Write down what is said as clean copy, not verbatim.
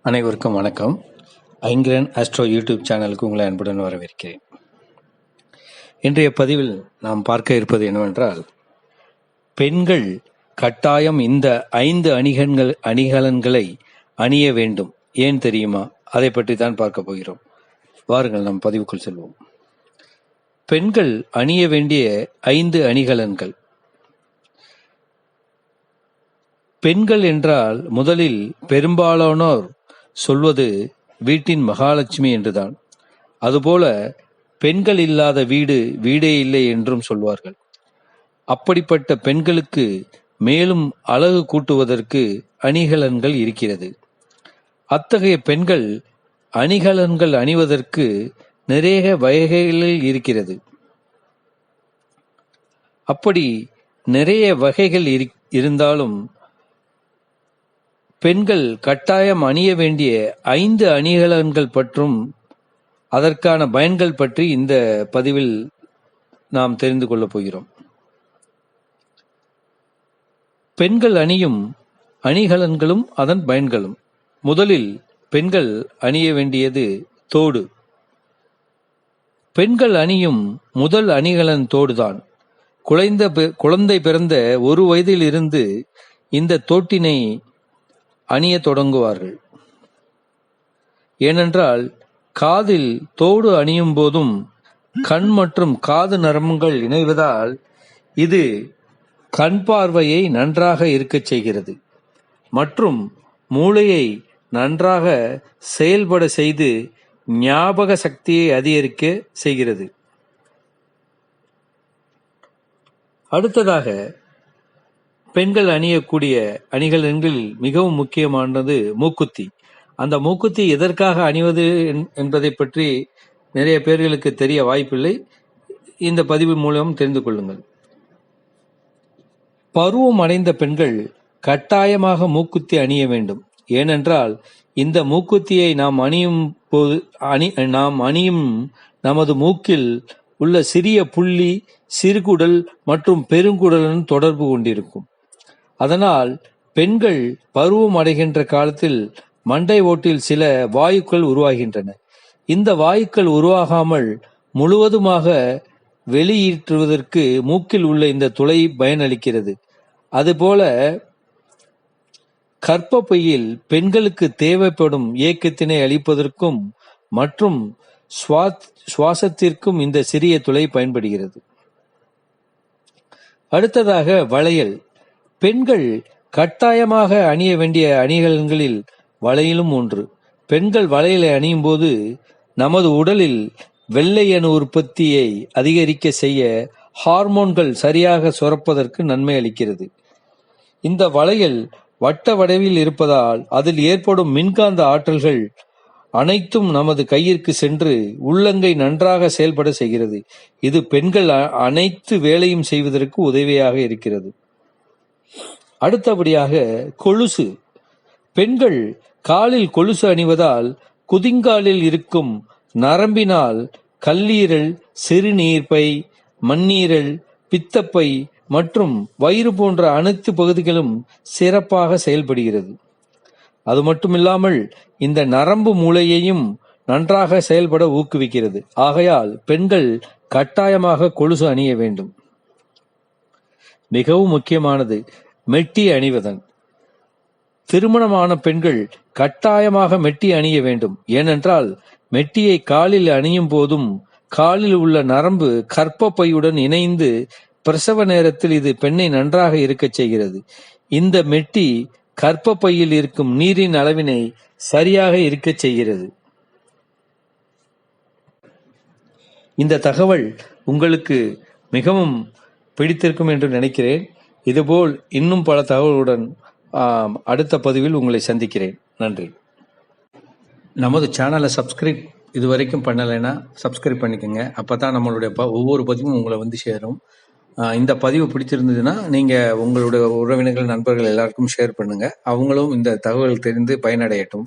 அனைவருக்கும் வணக்கம். ஐங்கிரன் astro YouTube சேனலுக்கு உங்களை அன்புடன் வரவேற்கிறேன். இன்றைய பதிவில் நாம் பார்க்க இருப்பது என்னவென்றால், பெண்கள் கட்டாயம் இந்த 5 அணிகலன்களை அணிய வேண்டும். ஏன் தெரியுமா? அதை பற்றி தான் பார்க்க போகிறோம். வாருங்கள் நம் பதிவுக்குள் செல்வோம். பெண்கள் அணிய வேண்டிய 5 அணிகலன்கள். பெண்கள் என்றால் முதலில் பெரும்பாலானோர் சொல்வது வீட்டின் மகாலட்சுமி என்றுதான். அதுபோல பெண்கள் இல்லாத வீடு வீடே இல்லை என்றும் சொல்வார்கள். அப்படிப்பட்ட பெண்களுக்கு மேலும் அழகு கூட்டுவதற்கு அணிகலன்கள் இருக்கிறது. அத்தகைய பெண்கள் அணிகலன்கள் அணிவதற்கு நிறைய வகைகளில் இருக்கிறது. அப்படி நிறைய வகைகள் இருந்தாலும் பெண்கள் கட்டாயம் அணிய வேண்டிய 5 அணிகலன்கள் பற்றும் அதற்கான பயன்கள் பற்றி இந்த பதிவில் நாம் தெரிந்து கொள்ளப் போகிறோம். பெண்கள் அணியும் அணிகலன்களும் அதன் பயன்களும். முதலில் பெண்கள் அணிய வேண்டியது தோடு. பெண்கள் அணியும் முதல் அணிகலன் தோடுதான். குழந்தை பிறந்த 1 வயதில் இருந்து இந்த தோட்டினை அணிய தொடங்குவார்கள். ஏனென்றால் காதில் தோடு அணியும் போதும் கண் மற்றும் காது நரம்புகள் இணைவதால் இது கண் பார்வையை நன்றாக இருக்கச் செய்கிறது மற்றும் மூளையை நன்றாக செயல்பட செய்து ஞாபக சக்தியை அதிகரிக்க செய்கிறது. அடுத்ததாக பெண்கள் அணியக்கூடிய அணிகலன்களில் மிகவும் முக்கியமானது மூக்குத்தி. அந்த மூக்குத்தி எதற்காக அணிவது என்பதை பற்றி நிறைய பேர்களுக்கு தெரிய வாய்ப்பில்லை. இந்த பதிவு மூலம் தெரிந்து கொள்ளுங்கள். பருவம் அடைந்த பெண்கள் கட்டாயமாக மூக்குத்தி அணிய வேண்டும். ஏனென்றால் இந்த மூக்குத்தியை நாம் அணியும் நமது மூக்கில் உள்ள சிறிய புள்ளி சிறுகுடல் மற்றும் பெருங்குடலுடன் தொடர்பு கொண்டிருக்கும். அதனால் பெண்கள் பருவம் அடைகின்ற காலத்தில் மண்டை ஓட்டில் சில வாயுக்கள் உருவாகின்றன. இந்த வாயுக்கள் உருவாகாமல் முழுவதுமாக வெளியேற்றுவதற்கு மூக்கில் உள்ள இந்த துளை பயனளிக்கிறது. அதுபோல கர்ப்பப்பையில் பெண்களுக்கு தேவைப்படும் இயக்கத்தினை அளிப்பதற்கும் மற்றும் சுவாசத்திற்கும் இந்த சிறிய துளை பயன்படுகிறது. அடுத்ததாக வளையல். பெண்கள் கட்டாயமாக அணிய வேண்டிய அணிகலன்களில் வளையலும் ஒன்று. பெண்கள் வளையலை அணியும் போது நமது உடலில் வெள்ளை அணு உற்பத்தியை அதிகரிக்க செய்ய ஹார்மோன்கள் சரியாக சுரப்பதற்கு நன்மை அளிக்கிறது. இந்த வளையல் வட்ட வடிவில் இருப்பதால் அதில் ஏற்படும் மின்காந்த ஆற்றல்கள் அனைத்தும் நமது கையிற்கு சென்று உள்ளங்கை நன்றாக செயல்பட செய்கிறது. இது பெண்கள் அனைத்து வேலையும் செய்வதற்கு உதவியாக இருக்கிறது. அடுத்தபடியாக கொலுசு. பெண்கள் காலில் கொலுசு அணிவதால் குதிங்காலில் இருக்கும் நரம்பினால் கல்லீரல், சிறுநீர்ப்பை, மண்ணீரல், பித்தப்பை மற்றும் வயிறு போன்ற அனைத்து பகுதிகளும் சிறப்பாக செயல்படுகிறது. அது மட்டுமில்லாமல் இந்த நரம்பு மூளையையும் நன்றாக செயல்பட ஊக்குவிக்கிறது. ஆகையால் பெண்கள் கட்டாயமாக கொலுசு அணிய வேண்டும். மிகவும் முக்கியமானது மெட்டி அணிவதன். திருமணமான பெண்கள் கட்டாயமாக மெட்டி அணிய வேண்டும். ஏனென்றால் மெட்டியை காலில் அணியும் போதும் காலில் உள்ள நரம்பு கர்ப்பப்பையுடன் இணைந்து பிரசவ நேரத்தில் இது பெண்ணை நன்றாக இருக்கச் செய்கிறது. இந்த மெட்டி கர்ப்பப்பையில் இருக்கும் நீரின் அளவினை சரியாக இருக்கச் செய்கிறது. இந்த தகவல் உங்களுக்கு மிகவும் பிடித்திருக்கும் என்று நினைக்கிறேன். இதுபோல் இன்னும் பல தகவலுடன் அடுத்த பதிவில் உங்களை சந்திக்கிறேன். நன்றி. நமது சேனலை சப்ஸ்கிரைப் இதுவரைக்கும் பண்ணலைன்னா சப்ஸ்கிரைப் பண்ணிக்கோங்க. அப்போ தான் நம்மளுடைய ஒவ்வொரு பதிவும் உங்களை வந்து சேரும். இந்த பதிவு பிடிச்சிருந்ததுன்னா நீங்கள் உங்களுடைய உறவினர்கள், நண்பர்கள் எல்லாருக்கும் ஷேர் பண்ணுங்கள். அவங்களும் இந்த தகவல் தெரிந்து பயனடையட்டும்.